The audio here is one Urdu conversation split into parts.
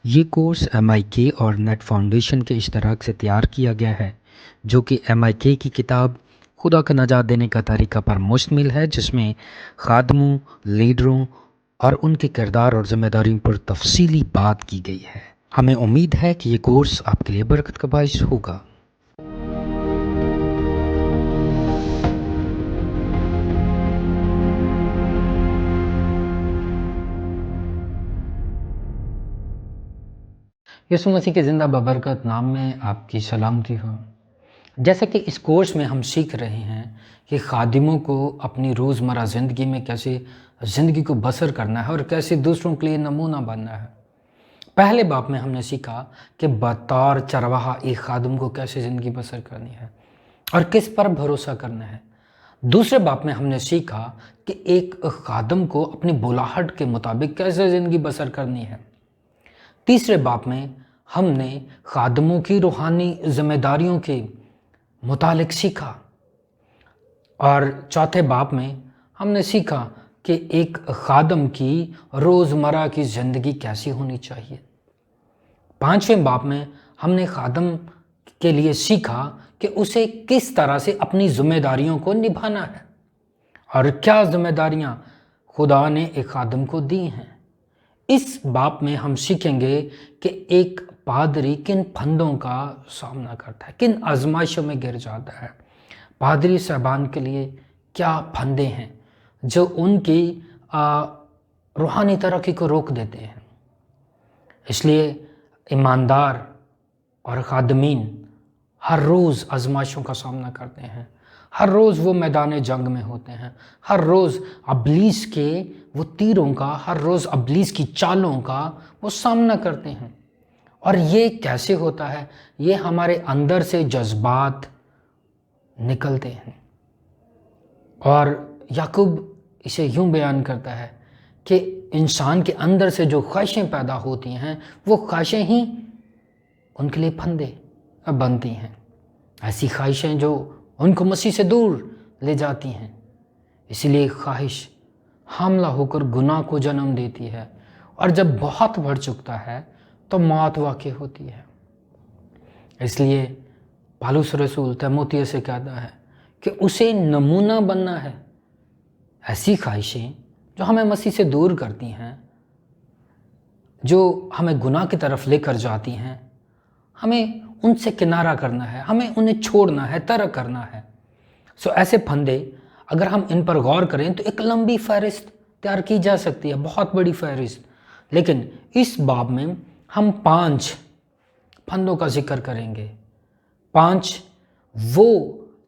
یہ کورس MIK اور نیٹ فاؤنڈیشن کے اشتراک سے تیار کیا گیا ہے، جو کہ MIK کی کتاب خدا کا نجات دینے کا طریقہ پر مشتمل ہے، جس میں خادموں، لیڈروں اور ان کے کردار اور ذمہ داریوں پر تفصیلی بات کی گئی ہے۔ ہمیں امید ہے کہ یہ کورس آپ کے لیے برکت کا باعث ہوگا۔ یسوع مسیح کے زندہ بابرکت نام میں آپ کی سلامتی ہو۔ جیسا کہ اس کورس میں ہم سیکھ رہے ہیں کہ خادموں کو اپنی روزمرہ زندگی میں کیسے زندگی کو بسر کرنا ہے اور کیسے دوسروں کے لیے نمونہ بننا ہے۔ پہلے باب میں ہم نے سیکھا کہ بطور چرواہا ایک خادم کو کیسے زندگی بسر کرنی ہے اور کس پر بھروسہ کرنا ہے۔ دوسرے باب میں ہم نے سیکھا کہ ایک خادم کو اپنی بلاہٹ کے مطابق کیسے زندگی بسر کرنی ہے۔ تیسرے باب میں ہم نے خادموں کی روحانی ذمہ داریوں کے متعلق سیکھا، اور چوتھے باب میں ہم نے سیکھا کہ ایک خادم کی روزمرہ کی زندگی کیسی ہونی چاہیے۔ پانچویں باب میں ہم نے خادم کے لیے سیکھا کہ اسے کس طرح سے اپنی ذمہ داریوں کو نبھانا ہے اور کیا ذمہ داریاں خدا نے ایک خادم کو دی ہیں۔ اس باب میں ہم سیکھیں گے کہ ایک پادری کن پھندوں کا سامنا کرتا ہے، کن آزمائشوں میں گر جاتا ہے۔ پادری صاحبان کے لیے کیا پھندے ہیں جو ان کی روحانی ترقی کو روک دیتے ہیں۔ اس لیے ایماندار اور خادمین ہر روز آزمائشوں کا سامنا کرتے ہیں، ہر روز وہ میدان جنگ میں ہوتے ہیں، ہر روز ابلیس کے وہ تیروں کا، ہر روز ابلیس کی چالوں کا وہ سامنا کرتے ہیں۔ اور یہ کیسے ہوتا ہے؟ یہ ہمارے اندر سے جذبات نکلتے ہیں، اور یعقوب اسے یوں بیان کرتا ہے کہ انسان کے اندر سے جو خواہشیں پیدا ہوتی ہیں وہ خواہشیں ہی ان کے لیے پھندے بنتی ہیں، ایسی خواہشیں جو ان کو مسیح سے دور لے جاتی ہیں۔ اسی لیے خواہش حاملہ ہو کر گناہ کو جنم دیتی ہے، اور جب بہت بڑھ چکتا ہے تو موت واقع ہوتی ہے۔ اس لیے پالوس رسول تیموتھیوس سے کہتا ہے کہ اسے نمونہ بننا ہے۔ ایسی خواہشیں جو ہمیں مسیح سے دور کرتی ہیں، جو ہمیں گناہ کی طرف لے کر جاتی ہیں، ہمیں ان سے کنارہ کرنا ہے، ہمیں انہیں چھوڑنا ہے، ترک کرنا ہے۔ ایسے پھندے اگر ہم ان پر غور کریں تو ایک لمبی فہرست تیار کی جا سکتی ہے، بہت بڑی فہرست، لیکن اس باب میں ہم 5 پھندوں کا ذکر کریں گے۔ 5 وہ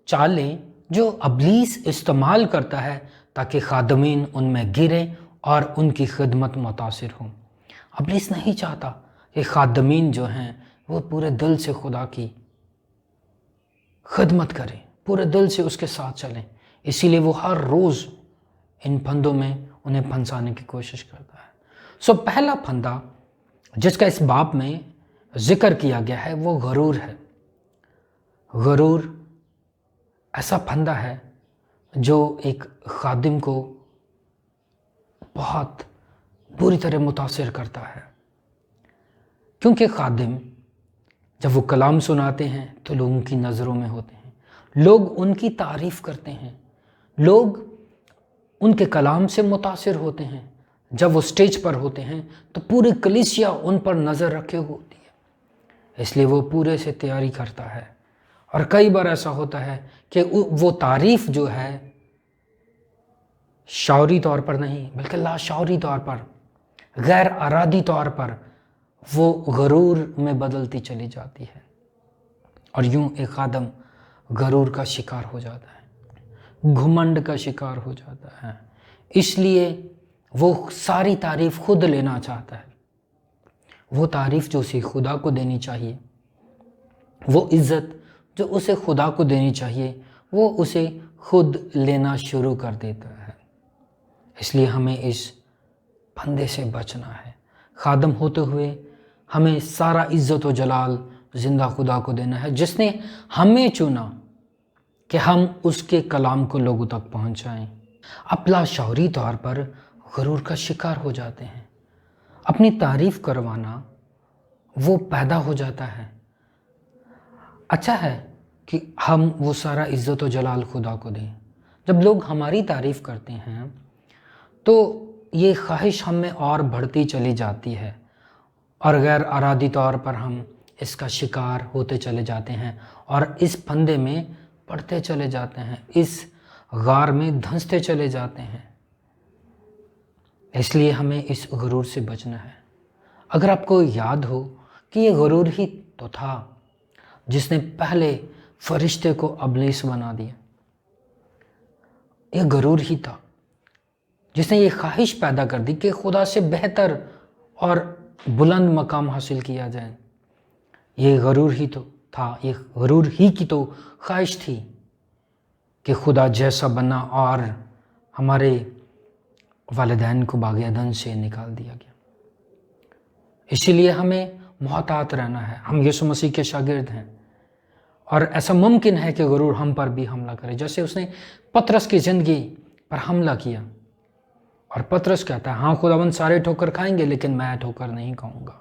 چالیں جو ابلیس استعمال کرتا ہے تاکہ خادمین ان میں گریں اور ان کی خدمت متاثر ہوں۔ ابلیس نہیں چاہتا کہ خادمین جو ہیں وہ پورے دل سے خدا کی خدمت کریں، پورے دل سے اس کے ساتھ چلیں، اسی لیے وہ ہر روز ان پھندوں میں انہیں پھنسانے کی کوشش کرتا ہے۔ پہلا پھندا جس کا اس باب میں ذکر کیا گیا ہے وہ غرور ہے۔ غرور ایسا پھندا ہے جو ایک خادم کو بہت بری طرح متاثر کرتا ہے، کیونکہ خادم جب وہ کلام سناتے ہیں تو لوگوں کی نظروں میں ہوتے ہیں، لوگ ان کی تعریف کرتے ہیں، لوگ ان کے کلام سے متاثر ہوتے ہیں۔ جب وہ سٹیج پر ہوتے ہیں تو پوری کلیسیا ان پر نظر رکھے ہوتی ہے، اس لیے وہ پورے سے تیاری کرتا ہے۔ اور کئی بار ایسا ہوتا ہے کہ وہ تعریف جو ہے شعوری طور پر نہیں بلکہ لاشعوری طور پر، غیر ارادی طور پر وہ غرور میں بدلتی چلی جاتی ہے، اور یوں ایک خادم غرور کا شکار ہو جاتا ہے، گھمنڈ کا شکار ہو جاتا ہے۔ اس لیے وہ ساری تعریف خود لینا چاہتا ہے، وہ تعریف جو اسے خدا کو دینی چاہیے، وہ عزت جو اسے خدا کو دینی چاہیے، وہ اسے خود لینا شروع کر دیتا ہے۔ اس لیے ہمیں اس پھندے سے بچنا ہے۔ خادم ہوتے ہوئے ہمیں سارا عزت و جلال زندہ خدا کو دینا ہے، جس نے ہمیں چنا کہ ہم اس کے کلام کو لوگوں تک پہنچائیں۔ اپلا شعوری طور پر غرور کا شکار ہو جاتے ہیں۔ اپنی تعریف کروانا وہ پیدا ہو جاتا ہے۔ اچھا ہے کہ ہم وہ سارا عزت و جلال خدا کو دیں۔ جب لوگ ہماری تعریف کرتے ہیں تو یہ خواہش ہم میں اور بڑھتی چلی جاتی ہے، اور غیر ارادی طور پر ہم اس کا شکار ہوتے چلے جاتے ہیں اور اس پھندے میں پڑتے چلے جاتے ہیں، اس غار میں دھنستے چلے جاتے ہیں۔ اس لیے ہمیں اس غرور سے بچنا ہے۔ اگر آپ کو یاد ہو کہ یہ غرور ہی تو تھا جس نے پہلے فرشتے کو ابلیس بنا دیا، یہ غرور ہی تھا جس نے یہ خواہش پیدا کر دی کہ خدا سے بہتر اور بلند مقام حاصل کیا جائے۔ یہ غرور ہی تو تھا، یہ غرور ہی کی تو خواہش تھی کہ خدا جیسا بنا، اور ہمارے والدین کو باغ عدن سے نکال دیا گیا۔ اسی لیے ہمیں محتاط رہنا ہے۔ ہم یسوع مسیح کے شاگرد ہیں، اور ایسا ممکن ہے کہ غرور ہم پر بھی حملہ کرے، جیسے اس نے پطرس کی زندگی پر حملہ کیا۔ اور پطرس کہتا ہے ہاں خداوند سارے ٹھوکر کھائیں گے لیکن میں ٹھوکر نہیں کھاؤں گا۔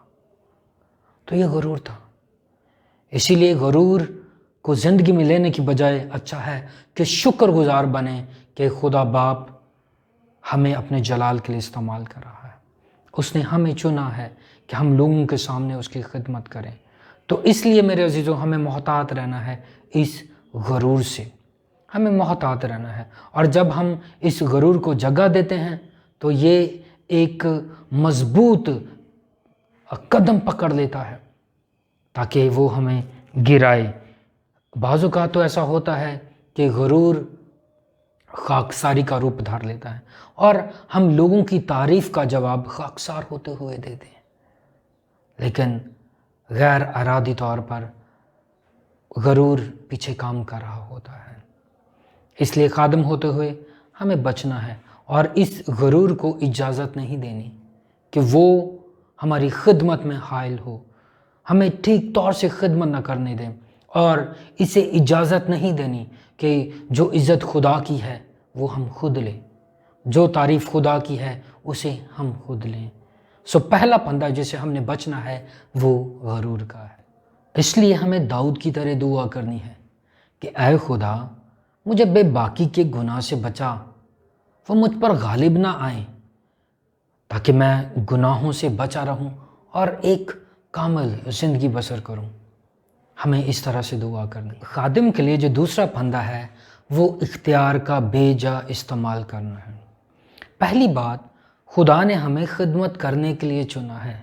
تو یہ غرور تھا۔ اسی لیے غرور کو زندگی میں لینے کی بجائے اچھا ہے کہ شکر گزار بنیں کہ خدا باپ ہمیں اپنے جلال کے لیے استعمال کر رہا ہے۔ اس نے ہمیں چنا ہے کہ ہم لوگوں کے سامنے اس کی خدمت کریں۔ تو اس لیے میرے عزیزوں ہمیں محتاط رہنا ہے اس غرور سے، ہمیں محتاط رہنا ہے۔ اور جب ہم اس غرور کو جگہ دیتے ہیں تو یہ ایک مضبوط قدم پکڑ لیتا ہے تاکہ وہ ہمیں گرائے۔ بعض اوقات تو ایسا ہوتا ہے کہ غرور خاکساری کا روپ دھار لیتا ہے اور ہم لوگوں کی تعریف کا جواب خاکسار ہوتے ہوئے دیتے ہیں، لیکن غیر ارادی طور پر غرور پیچھے کام کر رہا ہوتا ہے۔ اس لیے خادم ہوتے ہوئے ہمیں بچنا ہے اور اس غرور کو اجازت نہیں دینی کہ وہ ہماری خدمت میں حائل ہو، ہمیں ٹھیک طور سے خدمت نہ کرنے دیں، اور اسے اجازت نہیں دینی کہ جو عزت خدا کی ہے وہ ہم خود لیں، جو تعریف خدا کی ہے اسے ہم خود لیں۔ پہلا پندہ جسے ہم نے بچنا ہے وہ غرور کا ہے۔ اس لیے ہمیں داؤد کی طرح دعا کرنی ہے کہ اے خدا مجھے بے باکی کے گناہ سے بچا، وہ مجھ پر غالب نہ آئیں، تاکہ میں گناہوں سے بچا رہوں اور ایک کامل زندگی بسر کروں۔ ہمیں اس طرح سے دعا کرنی۔ خادم کے لیے جو دوسرا پھندا ہے وہ اختیار کا بے جا استعمال کرنا ہے۔ پہلی بات، خدا نے ہمیں خدمت کرنے کے لیے چنا ہے،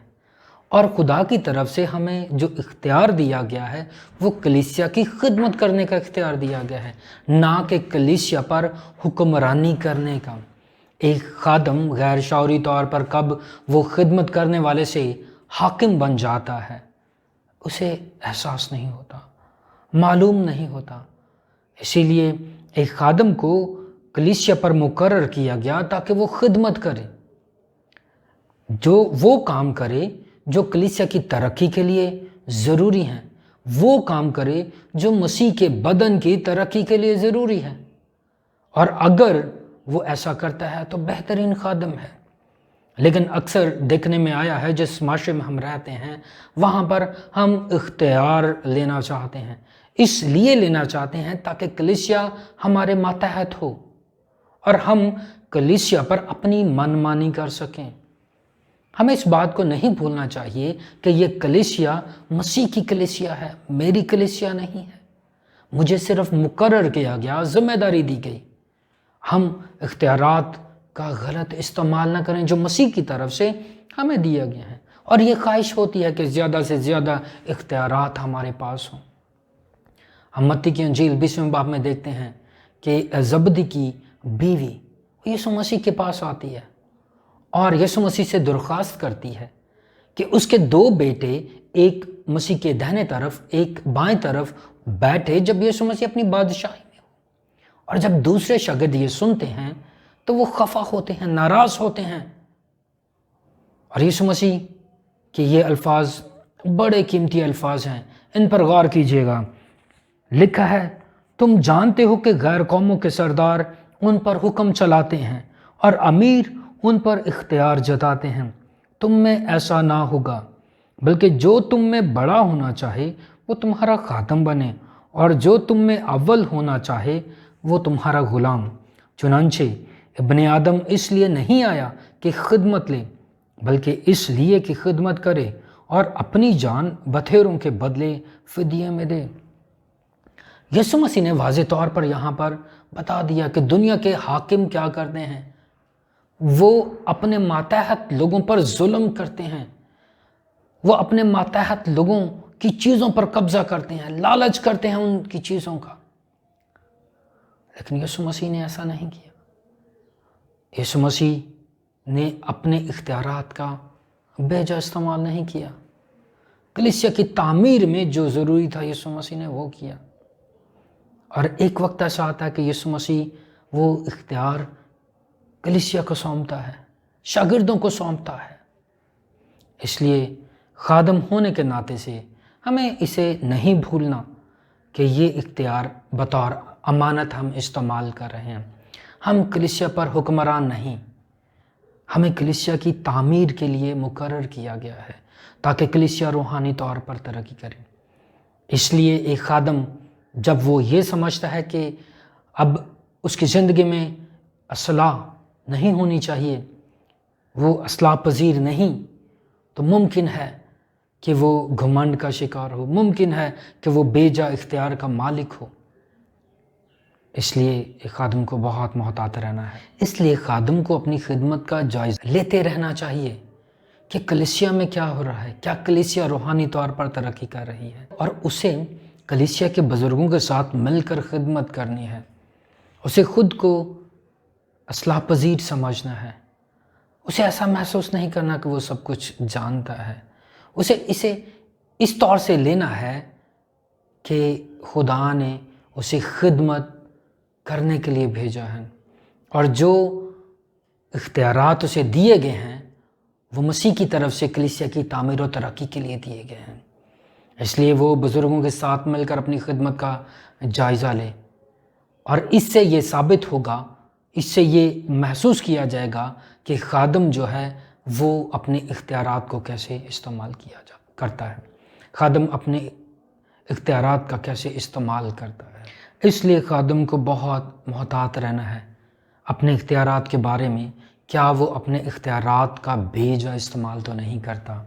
اور خدا کی طرف سے ہمیں جو اختیار دیا گیا ہے وہ کلیسیا کی خدمت کرنے کا اختیار دیا گیا ہے، نہ کہ کلیسیا پر حکمرانی کرنے کا۔ ایک خادم غیر شعوری طور پر کب وہ خدمت کرنے والے سے حاکم بن جاتا ہے اسے احساس نہیں ہوتا، معلوم نہیں ہوتا۔ اسی لیے ایک خادم کو کلیسیا پر مقرر کیا گیا تاکہ وہ خدمت کرے، جو وہ کام کرے جو کلیسیا کی ترقی کے لیے ضروری ہیں، وہ کام کرے جو مسیح کے بدن کی ترقی کے لیے ضروری ہے، اور اگر وہ ایسا کرتا ہے تو بہترین خادم ہے۔ لیکن اکثر دیکھنے میں آیا ہے جس معاشرے میں ہم رہتے ہیں وہاں پر ہم اختیار لینا چاہتے ہیں، اس لیے لینا چاہتے ہیں تاکہ کلیسیا ہمارے ماتحت ہو اور ہم کلیسیا پر اپنی من مانی کر سکیں۔ ہمیں اس بات کو نہیں بھولنا چاہیے کہ یہ کلیسیا مسیح کی کلیسیا ہے، میری کلیسیا نہیں ہے۔ مجھے صرف مقرر کیا گیا، ذمہ داری دی گئی۔ ہم اختیارات کا غلط استعمال نہ کریں جو مسیح کی طرف سے ہمیں دیا گیا ہے، اور یہ خواہش ہوتی ہے کہ زیادہ سے زیادہ اختیارات ہمارے پاس ہوں۔ ہم متی کی انجیل 20ویں باب میں دیکھتے ہیں کہ زبدی کی بیوی یسوع مسیح کے پاس آتی ہے اور یسوع مسیح سے درخواست کرتی ہے کہ اس کے 2 بیٹے ایک مسیح کے دہنے طرف ایک بائیں طرف بیٹھے جب یسوع مسیح اپنی بادشاہی میں ہو۔ اور جب دوسرے شاگرد یہ سنتے ہیں تو وہ خفا ہوتے ہیں، ناراض ہوتے ہیں، اور یسوع مسیح کہ یہ الفاظ بڑے قیمتی الفاظ ہیں، ان پر غور کیجئے گا۔ لکھا ہے تم جانتے ہو کہ غیر قوموں کے سردار ان پر حکم چلاتے ہیں اور امیر ان پر اختیار جتاتے ہیں، تم میں ایسا نہ ہوگا، بلکہ جو تم میں بڑا ہونا چاہے وہ تمہارا خادم بنے، اور جو تم میں اول ہونا چاہے وہ تمہارا غلام۔ چنانچہ ابن آدم اس لیے نہیں آیا کہ خدمت لے، بلکہ اس لیے کہ خدمت کرے اور اپنی جان بتھیروں کے بدلے فدیے میں دے۔ یسوع مسیح نے واضح طور پر یہاں پر بتا دیا کہ دنیا کے حاکم کیا کرتے ہیں۔ وہ اپنے ماتحت لوگوں پر ظلم کرتے ہیں، وہ اپنے ماتحت لوگوں کی چیزوں پر قبضہ کرتے ہیں، لالچ کرتے ہیں ان کی چیزوں کا۔ لیکن یسوع مسیح نے ایسا نہیں کیا۔ یسوع مسیح نے اپنے اختیارات کا بے جا استعمال نہیں کیا۔ کلیسیا کی تعمیر میں جو ضروری تھا یسوع مسیح نے وہ کیا، اور ایک وقت ایسا آتا ہے کہ یسوع مسیح وہ اختیار کلیسیا کو سونپتا ہے، شاگردوں کو سونپتا ہے۔ اس لیے خادم ہونے کے ناطے سے ہمیں اسے نہیں بھولنا کہ یہ اختیار بطور امانت ہم استعمال کر رہے ہیں۔ ہم کلیسیا پر حکمران نہیں، ہمیں کلیسیا کی تعمیر کے لیے مقرر کیا گیا ہے تاکہ کلیسیا روحانی طور پر ترقی کرے۔ اس لیے ایک خادم جب وہ یہ سمجھتا ہے کہ اب اس کی زندگی میں اصلاح نہیں ہونی چاہیے، وہ اصلاح پذیر نہیں، تو ممکن ہے کہ وہ گھمنڈ کا شکار ہو، ممکن ہے کہ وہ بے جا اختیار کا مالک ہو۔ اس لیے ایک خادم کو بہت محتاط رہنا ہے۔ اس لیے خادم کو اپنی خدمت کا جائزہ لیتے رہنا چاہیے کہ کلیسیا میں کیا ہو رہا ہے، کیا کلیسیا روحانی طور پر ترقی کر رہی ہے، اور اسے کلیسیا کے بزرگوں کے ساتھ مل کر خدمت کرنی ہے۔ اسے خود کو اصلاح پذیر سمجھنا ہے، اسے ایسا محسوس نہیں کرنا کہ وہ سب کچھ جانتا ہے۔ اسے اس طور سے لینا ہے کہ خدا نے اسے خدمت کرنے کے لیے بھیجا ہے، اور جو اختیارات اسے دیے گئے ہیں وہ مسیح کی طرف سے کلیسیا کی تعمیر و ترقی کے لیے دیے گئے ہیں۔ اس لیے وہ بزرگوں کے ساتھ مل کر اپنی خدمت کا جائزہ لے، اور اس سے یہ ثابت ہوگا، اس سے یہ محسوس کیا جائے گا کہ خادم جو ہے وہ اپنے اختیارات کو کیسے استعمال کرتا ہے، خادم اپنے اختیارات کا کیسے استعمال کرتا ہے۔ اس لیے خادم کو بہت محتاط رہنا ہے اپنے اختیارات کے بارے میں، کیا وہ اپنے اختیارات کا بے جا استعمال تو نہیں کرتا۔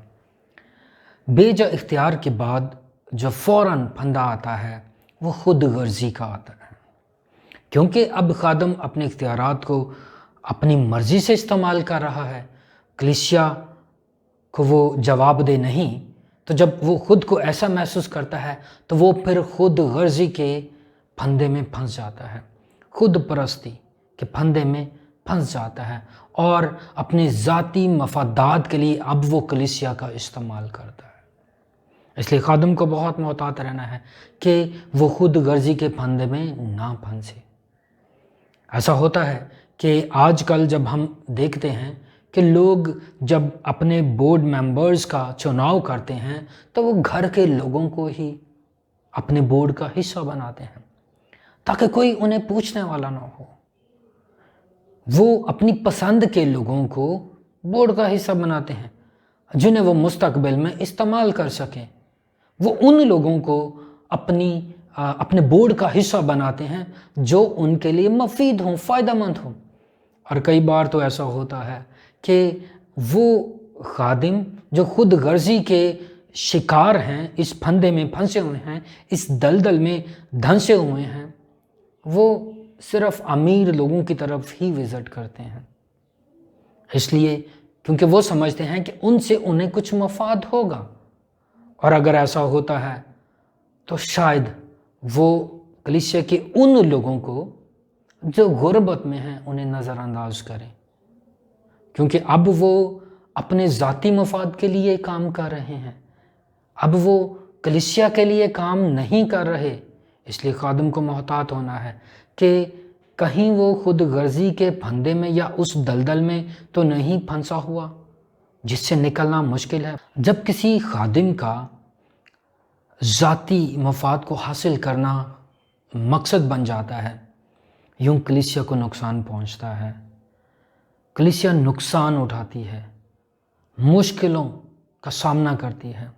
بے جا اختیار کے بعد جو فوراً پھندا آتا ہے وہ خود غرضی کا آتا ہے، کیونکہ اب خادم اپنے اختیارات کو اپنی مرضی سے استعمال کر رہا ہے، کلیسیا کو وہ جواب دہ نہیں، تو جب وہ خود کو ایسا محسوس کرتا ہے تو وہ پھر خود غرضی کے پھندے میں پھنس جاتا ہے، خود پرستی کے پھندے میں پھنس جاتا ہے، اور اپنے ذاتی مفادات کے لیے اب وہ کلیسیا کا استعمال کرتا ہے۔ اس لیے خادم کو بہت محتاط رہنا ہے کہ وہ خود غرضی کے پھندے میں نہ پھنسے۔ ایسا ہوتا ہے کہ آج کل جب ہم دیکھتے ہیں کہ لوگ جب اپنے بورڈ ممبرز کا چناؤ کرتے ہیں تو وہ گھر کے لوگوں کو ہی اپنے بورڈ کا حصہ بناتے ہیں تاکہ کوئی انہیں پوچھنے والا نہ ہو۔ وہ اپنی پسند کے لوگوں کو بورڈ کا حصہ بناتے ہیں جنہیں وہ مستقبل میں استعمال کر سکیں۔ وہ ان لوگوں کو اپنے بورڈ کا حصہ بناتے ہیں جو ان کے لیے مفید ہوں، فائدہ مند ہوں۔ اور کئی بار تو ایسا ہوتا ہے کہ وہ خادم جو خود غرضی کے شکار ہیں، اس پھندے میں پھنسے ہوئے ہیں، اس دلدل میں دھنسے ہوئے ہیں، وہ صرف امیر لوگوں کی طرف ہی وزٹ کرتے ہیں، اس لیے کیونکہ وہ سمجھتے ہیں کہ ان سے انہیں کچھ مفاد ہوگا۔ اور اگر ایسا ہوتا ہے تو شاید وہ کلیسیا کے ان لوگوں کو جو غربت میں ہیں انہیں نظر انداز کریں، کیونکہ اب وہ اپنے ذاتی مفاد کے لیے کام کر رہے ہیں، اب وہ کلیسیا کے لیے کام نہیں کر رہے۔ اس لیے خادم کو محتاط ہونا ہے کہ کہیں وہ خود غرضی کے پھندے میں یا اس دلدل میں تو نہیں پھنسا ہوا جس سے نکلنا مشکل ہے۔ جب کسی خادم کا ذاتی مفاد کو حاصل کرنا مقصد بن جاتا ہے، یوں کلیسیا کو نقصان پہنچتا ہے، کلیسیا نقصان اٹھاتی ہے، مشکلوں کا سامنا کرتی ہے،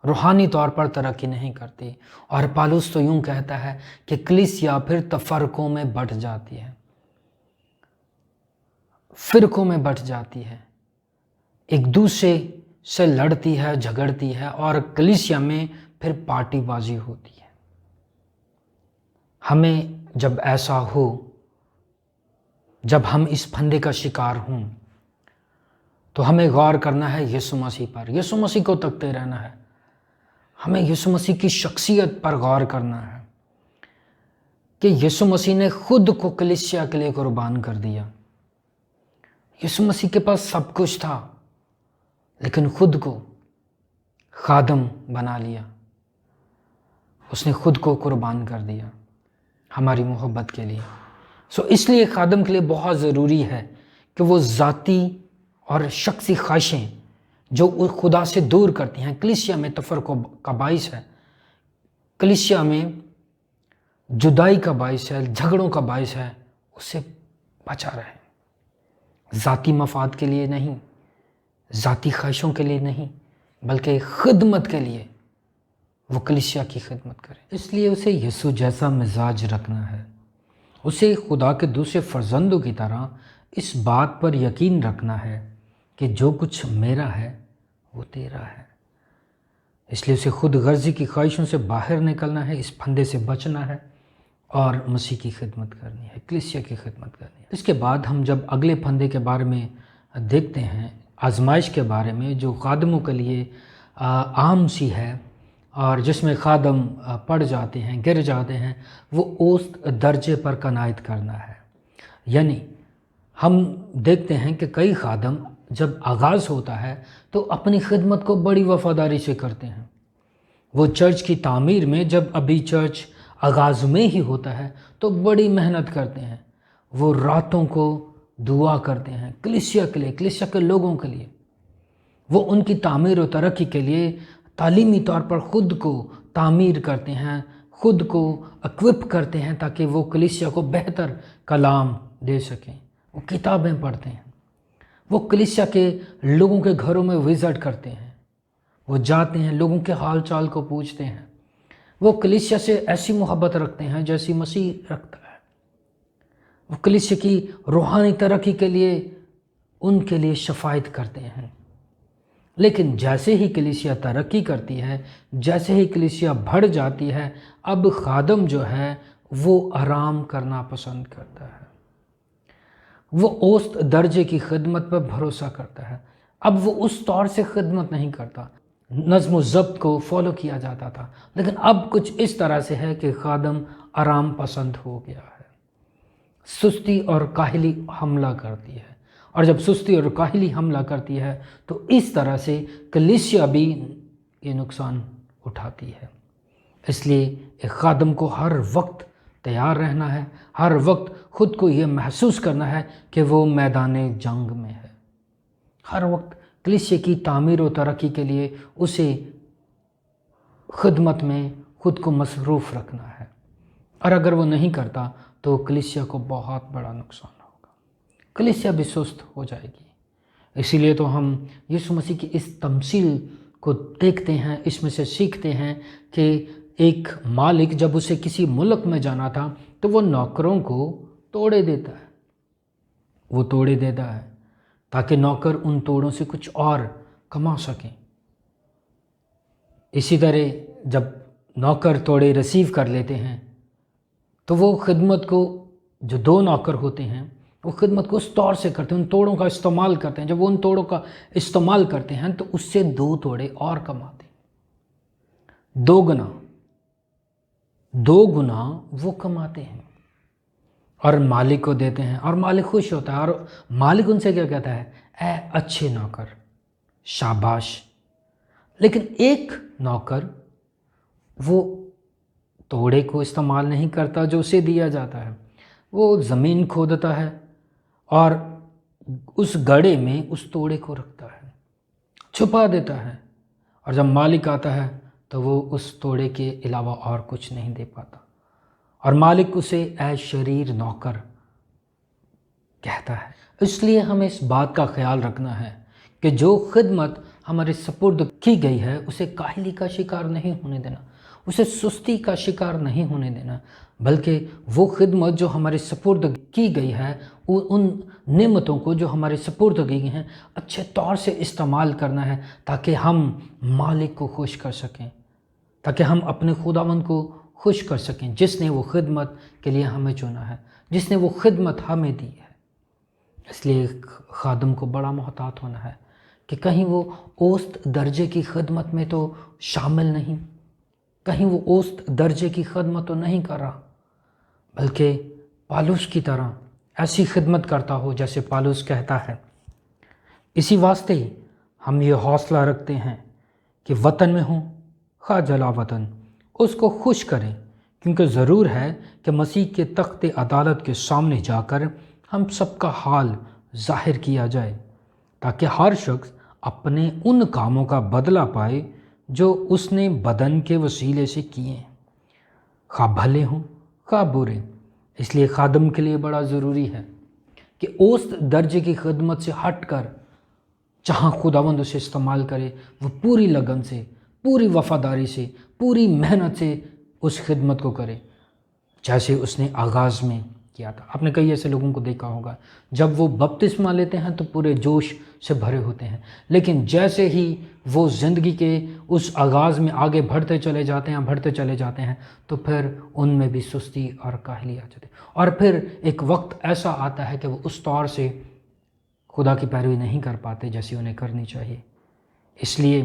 روحانی طور پر ترقی نہیں کرتی، اور پالوس تو یوں کہتا ہے کہ کلیسیا پھر تفرقوں میں بٹ جاتی ہے، فرقوں میں بٹ جاتی ہے، ایک دوسرے سے لڑتی ہے، جھگڑتی ہے، اور کلیسیا میں پھر پارٹی بازی ہوتی ہے۔ ہمیں جب ایسا ہو، جب ہم اس پھندے کا شکار ہوں، تو ہمیں غور کرنا ہے یسوع مسیح پر، یسوع مسیح کو تکتے رہنا ہے، ہمیں یسوع مسیح کی شخصیت پر غور کرنا ہے کہ یسوع مسیح نے خود کو کلیسیا کے لیے قربان کر دیا۔ یسوع مسیح کے پاس سب کچھ تھا، لیکن خود کو خادم بنا لیا، اس نے خود کو قربان کر دیا ہماری محبت کے لیے۔ اس لیے خادم کے لیے بہت ضروری ہے کہ وہ ذاتی اور شخصی خواہشیں جو خدا سے دور کرتی ہیں، کلیسیا میں تفرقوں کا باعث ہے، کلیسیا میں جدائی کا باعث ہے، جھگڑوں کا باعث ہے، اس سے بچا رہے، ذاتی مفاد کے لیے نہیں، ذاتی خواہشوں کے لیے نہیں، بلکہ خدمت کے لیے وہ کلیسیا کی خدمت کرے۔ اس لیے اسے یسوع جیسا مزاج رکھنا ہے، اسے خدا کے دوسرے فرزندوں کی طرح اس بات پر یقین رکھنا ہے کہ جو کچھ میرا ہے وہ تیرا ہے۔ اس لیے اسے خود غرضی کی خواہشوں سے باہر نکلنا ہے، اس پھندے سے بچنا ہے، اور مسیح کی خدمت کرنی ہے، کلیسیا کی خدمت کرنی ہے۔ اس کے بعد ہم جب اگلے پھندے کے بارے میں دیکھتے ہیں، آزمائش کے بارے میں، جو خادموں کے لیے عام سی ہے اور جس میں خادم پڑ جاتے ہیں، گر جاتے ہیں، وہ اوسط درجے پر قناعت کرنا ہے۔ یعنی ہم دیکھتے ہیں کہ کئی خادم جب آغاز ہوتا ہے تو اپنی خدمت کو بڑی وفاداری سے کرتے ہیں۔ وہ چرچ کی تعمیر میں، جب ابھی چرچ آغاز میں ہی ہوتا ہے، تو بڑی محنت کرتے ہیں، وہ راتوں کو دعا کرتے ہیں کلیسیا کے لیے، کلیسیا کے لوگوں کے لیے، وہ ان کی تعمیر و ترقی کے لیے تعلیمی طور پر خود کو تعمیر کرتے ہیں، خود کو اکوپ کرتے ہیں تاکہ وہ کلیسیا کو بہتر کلام دے سکیں۔ وہ کتابیں پڑھتے ہیں، وہ کلیسیا کے لوگوں کے گھروں میں وزٹ کرتے ہیں، وہ جاتے ہیں، لوگوں کے حال چال کو پوچھتے ہیں، وہ کلیسیا سے ایسی محبت رکھتے ہیں جیسی مسیح رکھتا ہے، وہ کلیسیا کی روحانی ترقی کے لیے ان کے لیے شفاعت کرتے ہیں۔ لیکن جیسے ہی کلیسیا ترقی کرتی ہے، جیسے ہی کلیسیا بڑھ جاتی ہے، اب خادم جو ہے وہ آرام کرنا پسند کرتا ہے، وہ اوسط درجے کی خدمت پر بھروسہ کرتا ہے۔ اب وہ اس طور سے خدمت نہیں کرتا، نظم و ضبط کو فالو کیا جاتا تھا، لیکن اب کچھ اس طرح سے ہے کہ خادم آرام پسند ہو گیا ہے۔ سستی اور کاہلی حملہ کرتی ہے، اور جب سستی اور کاہلی حملہ کرتی ہے تو اس طرح سے کلیسیا بھی یہ نقصان اٹھاتی ہے۔ اس لیے ایک خادم کو ہر وقت تیار رہنا ہے، ہر وقت خود کو یہ محسوس کرنا ہے کہ وہ میدان جنگ میں ہے، ہر وقت کلیسیا کی تعمیر و ترقی کے لیے اسے خدمت میں خود کو مصروف رکھنا ہے، اور اگر وہ نہیں کرتا تو کلیسیا کو بہت بڑا نقصان ہوگا، کلیسیا بھی سست ہو جائے گی۔ اسی لیے تو ہم یسوع مسیح کی اس تمثیل کو دیکھتے ہیں، اس میں سے سیکھتے ہیں کہ ایک مالک جب اسے کسی ملک میں جانا تھا تو وہ نوکروں کو توڑے دیتا ہے، وہ توڑے دیتا ہے تاکہ نوکر ان توڑوں سے کچھ اور کما سکیں۔ اسی طرح جب نوکر توڑے ریسیو کر لیتے ہیں تو وہ خدمت کو، جو دو نوکر ہوتے ہیں وہ خدمت کو اس طور سے کرتے ہیں، ان توڑوں کا استعمال کرتے ہیں، جب وہ ان توڑوں کا استعمال کرتے ہیں تو اس سے 2 توڑے اور کماتے ہیں، 2 گنا وہ کماتے ہیں اور مالک کو دیتے ہیں، اور مالک خوش ہوتا ہے، اور مالک ان سے کیا کہتا ہے؟ اے اچھے نوکر، شاباش۔ لیکن ایک نوکر وہ توڑے کو استعمال نہیں کرتا جو اسے دیا جاتا ہے، وہ زمین کھودتا ہے اور اس گڑھے میں اس توڑے کو رکھتا ہے، چھپا دیتا ہے، اور جب مالک آتا ہے تو وہ اس توڑے کے علاوہ اور کچھ نہیں دے پاتا، اور مالک اسے اے شریر نوکر کہتا ہے۔ اس لیے ہمیں اس بات کا خیال رکھنا ہے کہ جو خدمت ہمارے سپرد کی گئی ہے اسے کاہلی کا شکار نہیں ہونے دینا، اسے سستی کا شکار نہیں ہونے دینا، بلکہ وہ خدمت جو ہمارے سپرد کی گئی ہے، ان نعمتوں کو جو ہمارے سپرد کی گئی ہیں اچھے طور سے استعمال کرنا ہے، تاکہ ہم مالک کو خوش کر سکیں، تاکہ ہم اپنے خداوند کو خوش کر سکیں جس نے وہ خدمت کے لیے ہمیں چنا ہے، جس نے وہ خدمت ہمیں دی ہے۔ اس لیے خادم کو بڑا محتاط ہونا ہے کہ کہیں وہ اوسط درجے کی خدمت میں تو شامل نہیں، کہیں وہ اوسط درجے کی خدمت تو نہیں کر رہا، بلکہ پالوس کی طرح ایسی خدمت کرتا ہو جیسے پالوس کہتا ہے۔ اسی واسطے ہم یہ حوصلہ رکھتے ہیں کہ وطن میں ہوں خواہ جلا وطن، اس کو خوش کریں، کیونکہ ضرور ہے کہ مسیح کے تخت عدالت کے سامنے جا کر ہم سب کا حال ظاہر کیا جائے، تاکہ ہر شخص اپنے ان کاموں کا بدلہ پائے جو اس نے بدن کے وسیلے سے کیے ہیں، خواہ بھلے ہوں خواہ برے۔ اس لیے خادم کے لیے بڑا ضروری ہے کہ اوسط درجے کی خدمت سے ہٹ کر جہاں خداوند اسے استعمال کرے وہ پوری لگن سے، پوری وفاداری سے، پوری محنت سے اس خدمت کو کرے جیسے اس نے آغاز میں کیا تھا۔ آپ نے کئی ایسے لوگوں کو دیکھا ہوگا، جب وہ بپتسمہ لیتے ہیں تو پورے جوش سے بھرے ہوتے ہیں، لیکن جیسے ہی وہ زندگی کے اس آغاز میں آگے بڑھتے چلے جاتے ہیں تو پھر ان میں بھی سستی اور کاہلی آ جاتی ہے، اور پھر ایک وقت ایسا آتا ہے کہ وہ اس طور سے خدا کی پیروی نہیں کر پاتے جیسی انہیں کرنی چاہیے۔ اس لیے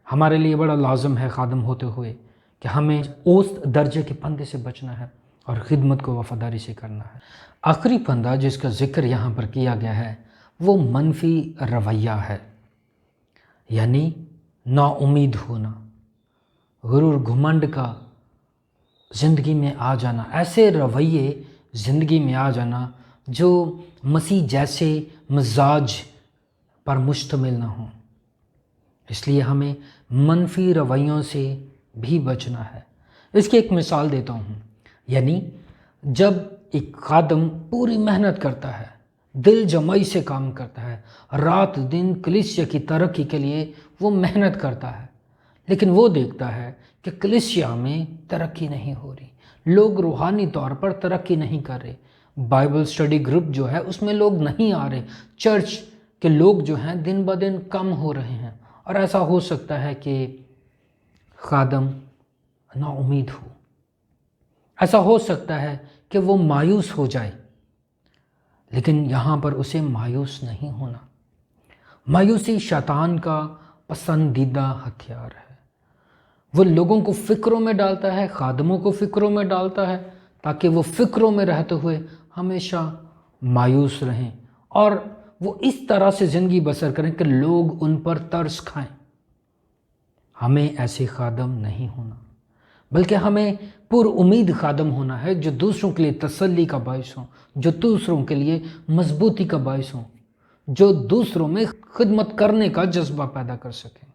ہمارے لیے بڑا لازم ہے خادم ہوتے ہوئے کہ ہمیں اوسط درجے کے پندے سے بچنا ہے اور خدمت کو وفاداری سے کرنا ہے۔ آخری پندہ جس کا ذکر یہاں پر کیا گیا ہے وہ منفی رویہ ہے، یعنی نا امید ہونا، غرور گھمنڈ کا زندگی میں آ جانا، ایسے رویے زندگی میں آ جانا جو مسیح جیسے مزاج پر مشتمل نہ ہوں۔ اس لیے ہمیں منفی رویوں سے بھی بچنا ہے۔ اس کی ایک مثال دیتا ہوں، یعنی جب ایک خادم پوری محنت کرتا ہے، دل جمعی سے کام کرتا ہے، رات دن کلیسیا کی ترقی کے لیے وہ محنت کرتا ہے، لیکن وہ دیکھتا ہے کہ کلیسیا میں ترقی نہیں ہو رہی، لوگ روحانی طور پر ترقی نہیں کر رہے، بائبل اسٹڈی گروپ جو ہے اس میں لوگ نہیں آ رہے، چرچ کے لوگ جو ہیں دن بدن کم ہو رہے ہیں، اور ایسا ہو سکتا ہے کہ خادم نا امید ہو، ایسا ہو سکتا ہے کہ وہ مایوس ہو جائے، لیکن یہاں پر اسے مایوس نہیں ہونا۔ مایوسی شیطان کا پسندیدہ ہتھیار ہے، وہ لوگوں کو فکروں میں ڈالتا ہے، خادموں کو فکروں میں ڈالتا ہے، تاکہ وہ فکروں میں رہتے ہوئے ہمیشہ مایوس رہیں اور وہ اس طرح سے زندگی بسر کریں کہ لوگ ان پر ترس کھائیں۔ ہمیں ایسے خادم نہیں ہونا، بلکہ ہمیں پر امید خادم ہونا ہے جو دوسروں کے لیے تسلی کا باعث ہوں، جو دوسروں کے لیے مضبوطی کا باعث ہوں، جو دوسروں میں خدمت کرنے کا جذبہ پیدا کر سکیں۔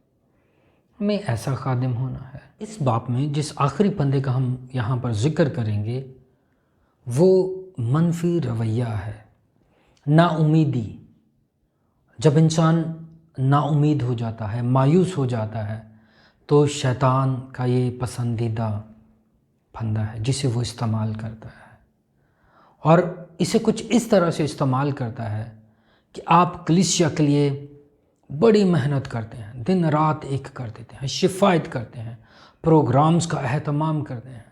ہمیں ایسا خادم ہونا ہے۔ اس باب میں جس آخری پندے کا ہم یہاں پر ذکر کریں گے وہ منفی رویہ ہے، نا امیدی۔ جب انسان نا امید ہو جاتا ہے، مایوس ہو جاتا ہے، تو شیطان کا یہ پسندیدہ پھندا ہے جسے وہ استعمال کرتا ہے، اور اسے کچھ اس طرح سے استعمال کرتا ہے کہ آپ کلیسیا کے لیے بڑی محنت کرتے ہیں، دن رات ایک کر دیتے ہیں، شفایت کرتے ہیں، پروگرامز کا اہتمام کرتے ہیں،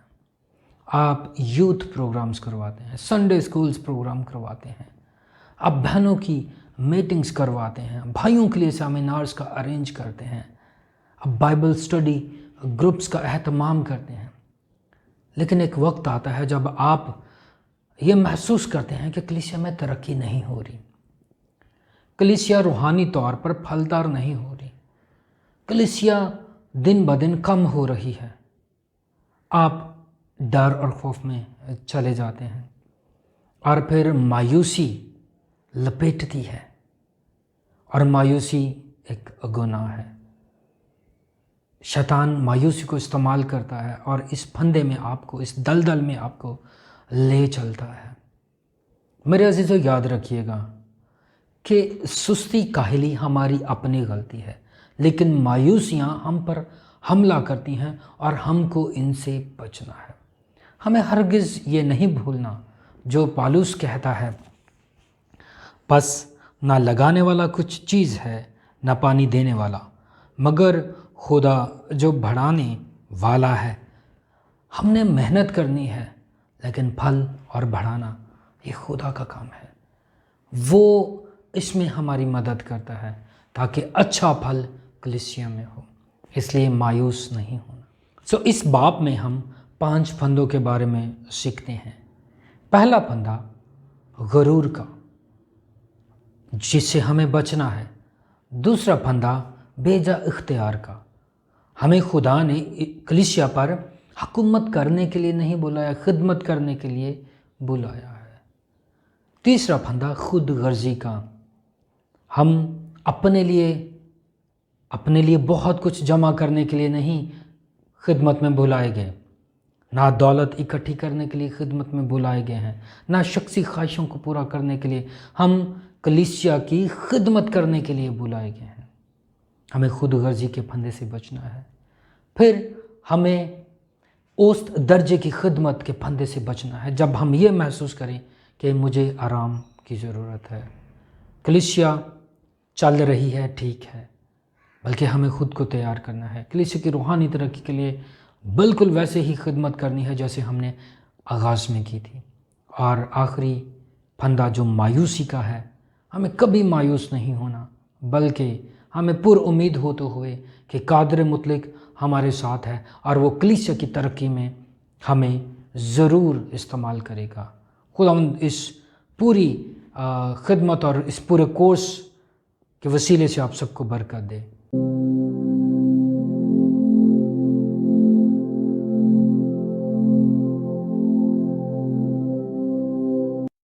آپ یوتھ پروگرامز کرواتے ہیں، سنڈے اسکولز پروگرام کرواتے ہیں، آپ بہنوں کی میٹنگز کرواتے ہیں، بھائیوں کے لیے سیمینارز کا ارینج کرتے ہیں، آپ بائبل اسٹڈی گروپس کا اہتمام کرتے ہیں، لیکن ایک وقت آتا ہے جب آپ یہ محسوس کرتے ہیں کہ کلیسیا میں ترقی نہیں ہو رہی، کلیسیا روحانی طور پر پھلدار نہیں ہو رہی، کلیسیا دن بدن کم ہو رہی ہے، آپ ڈر اور خوف میں چلے جاتے ہیں، اور پھر مایوسی لپیٹتی ہے، اور مایوسی ایک گناہ ہے۔ شیطان مایوسی کو استعمال کرتا ہے اور اس پھندے میں آپ کو، اس دلدل میں آپ کو لے چلتا ہے۔ میرے عزیزو، یاد رکھیے گا کہ سستی کاہلی ہماری اپنی غلطی ہے، لیکن مایوسیاں ہم پر حملہ کرتی ہیں اور ہم کو ان سے بچنا ہے۔ ہمیں ہرگز یہ نہیں بھولنا جو پالوس کہتا ہے، پس نہ لگانے والا کچھ چیز ہے نہ پانی دینے والا، مگر خدا جو بڑھانے والا ہے۔ ہم نے محنت کرنی ہے لیکن پھل اور بڑھانا یہ خدا کا کام ہے، وہ اس میں ہماری مدد کرتا ہے تاکہ اچھا پھل کلیسیا میں ہو، اس لیے مایوس نہیں ہونا۔ اس باب میں ہم 5 پھندوں کے بارے میں سیکھتے ہیں۔ پہلا پھندا غرور کا، جس سے ہمیں بچنا ہے۔ دوسرا پھندا بے جا اختیار کا، ہمیں خدا نے کلیسیا پر حکومت کرنے کے لیے نہیں بلایا، خدمت کرنے کے لیے بلایا ہے۔ تیسرا پھندا خود غرضی کا، ہم اپنے لیے بہت کچھ جمع کرنے کے لیے نہیں خدمت میں بلائے گئے، نہ دولت اکٹھی کرنے کے لیے خدمت میں بلائے گئے ہیں، نہ شخصی خواہشوں کو پورا کرنے کے لیے، ہم کلیسیا کی خدمت کرنے کے لیے بلائے گئے ہیں۔ ہمیں خود غرضی کے پھندے سے بچنا ہے۔ پھر ہمیں اوسط درجے کی خدمت کے پھندے سے بچنا ہے، جب ہم یہ محسوس کریں کہ مجھے آرام کی ضرورت ہے، کلیسیا چل رہی ہے ٹھیک ہے، بلکہ ہمیں خود کو تیار کرنا ہے کلیسیا کی روحانی ترقی کے لیے، بالکل ویسے ہی خدمت کرنی ہے جیسے ہم نے آغاز میں کی تھی۔ اور آخری پھندا جو مایوسی کا ہے، ہمیں کبھی مایوس نہیں ہونا، بلکہ ہمیں پر امید ہوتے ہوئے کہ قادر مطلق ہمارے ساتھ ہے اور وہ کلیسیا کی ترقی میں ہمیں ضرور استعمال کرے گا۔ خداوند اس پوری خدمت اور اس پورے کورس کے وسیلے سے آپ سب کو برکت دے۔